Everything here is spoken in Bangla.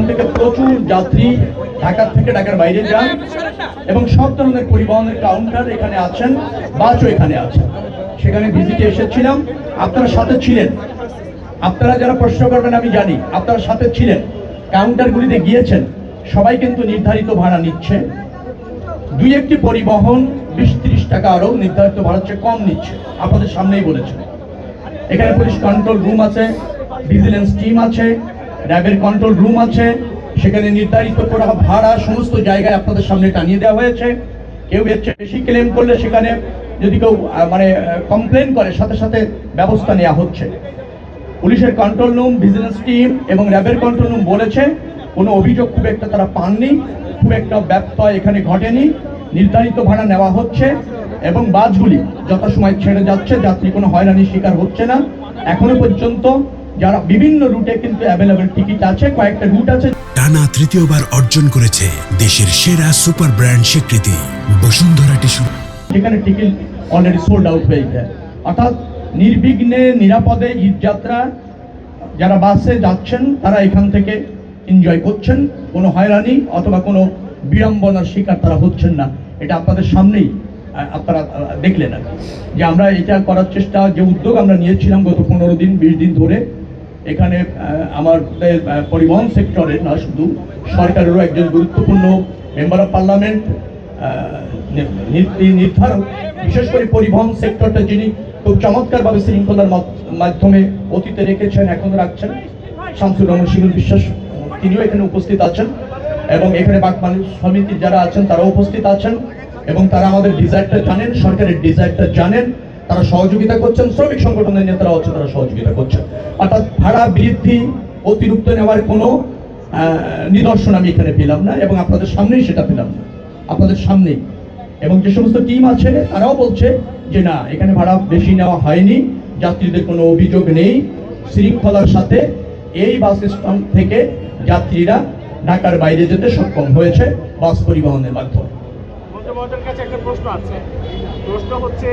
থেকে প্রচুর যাত্রী ঢাকা থেকে ঢাকার বাইরে যান এবং সব ধরনের পরিবহনের কাউন্টার এখানে আছেন, বাসও এখানে আছে। সেখানে ভিজিটে এসেছিলাম, আপনারা সাথে ছিলেন। আপনারা যারা প্রশ্ন করবেন আমি জানি, আপনারা সাথে ছিলেন, কাউন্টারগুলিতে গিয়েছেন। সবাই কিন্তু নির্ধারিত ভাড়া নিচ্ছে। দুই একটি পরিবহন 20-30 টাকা আরও নির্ধারিত ভাড়ার চেয়ে কম নিচ্ছে, আপনাদের সামনেই বলেছেন। এখানে পুলিশ কন্ট্রোল রুম আছে, ভিজিলেন্স টিম আছে, র্যাবের কন্ট্রোল রুম আছে। সেখানে নির্ধারিত করা ভাড়া সমস্ত জায়গায় আপনাদের সামনে টানিয়ে দেওয়া হয়েছে। কেউ এর চেয়ে বেশি ক্লেম করলে সেখানে যদি কেউ কমপ্লেন করে সাথে সাথে ব্যবস্থা নেওয়া হচ্ছে। পুলিশের কন্ট্রোল রুম, ভিজিলেন্স টিম এবং র্যাবের কন্ট্রোল রুম বলেছে কোনো অভিযোগ খুব একটা তারা পাননি, খুব একটা ব্যত্যয় এখানে ঘটেনি। নির্ধারিত ভাড়া নেওয়া হচ্ছে এবং বাসগুলি যথাসময় ছেড়ে যাচ্ছে, যাত্রী কোনো হয়রানির শিকার হচ্ছে না। এখনো পর্যন্ত যারা বিভিন্ন রুটে কিন্তু অ্যাভেলেবল টিকিট আছে, কয়েকটা রুট আছে। টানা তৃতীয়বার অর্জন করেছে দেশের সেরা সুপার ব্র্যান্ড স্বীকৃতি বসুন্ধরা টিস্যু। সেখানে টিকিট অলরেডি সোল্ড আউট হয়ে যায়। অর্থাৎ নির্বিঘ্নে নিরাপদে ঈদযাত্রা যারা বাসে যাচ্ছেন তারা এখান থেকে এনজয় করছেন, কোনো হয়রানি অথবা কোনো বিড়ম্বনার শিকার তারা হচ্ছেন না। এটা আপনাদের সামনেই আপনারা দেখলেন আর যে আমরা এটা করার চেষ্টা, যে উদ্যোগ আমরা নিয়েছিলাম গত 15-20 দিন ধরে। এখানে আমাদের পরিবহন সেক্টরের না, শুধু সরকারেরও একজন গুরুত্বপূর্ণ মেম্বার অফ পার্লামেন্ট, নীতি নির্ধারক, বিশেষ করে পরিবহন সেক্টরটা যিনি খুব চমৎকারভাবে শৃঙ্খলার মাধ্যমে অতীতে রেখেছেন, এখনো রাখছেন, শামসুর রহমান শিমুল বিশ্বাস, তিনিও এখানে উপস্থিত আছেন। এবং এখানে বাক মানুষ সমিতির যারা আছেন তারাও উপস্থিত আছেন এবং তারা আমাদের ডিজায়ারটা জানেন, সরকারের ডিজায়ারটা জানেন, তারা সহযোগিতা করছেন। শ্রমিক সংগঠনের নেতারা হচ্ছে তারা সহযোগিতা করছেন। অর্থাৎ ভাড়া বৃদ্ধি, অতিরিক্ত নেওয়ার কোনো নিদর্শন আমি এখানে পেলাম না এবং আপনাদের সামনেই সেটা পেলাম না, আপনাদের সামনেই। এবং যে সমস্ত টিম আছে তারাও বলছে যে না, এখানে ভাড়া বেশি নেওয়া হয়নি, যাত্রীদের কোনো অভিযোগ নেই, শৃঙ্খলার সাথে এই বাস স্ট্যান্ড থেকে যাত্রীরা ঢাকার বাইরে যেতে সক্ষম হয়েছে বাস পরিবহনের মাধ্যমে। কাছে একটা প্রশ্ন আছে, প্রশ্ন হচ্ছে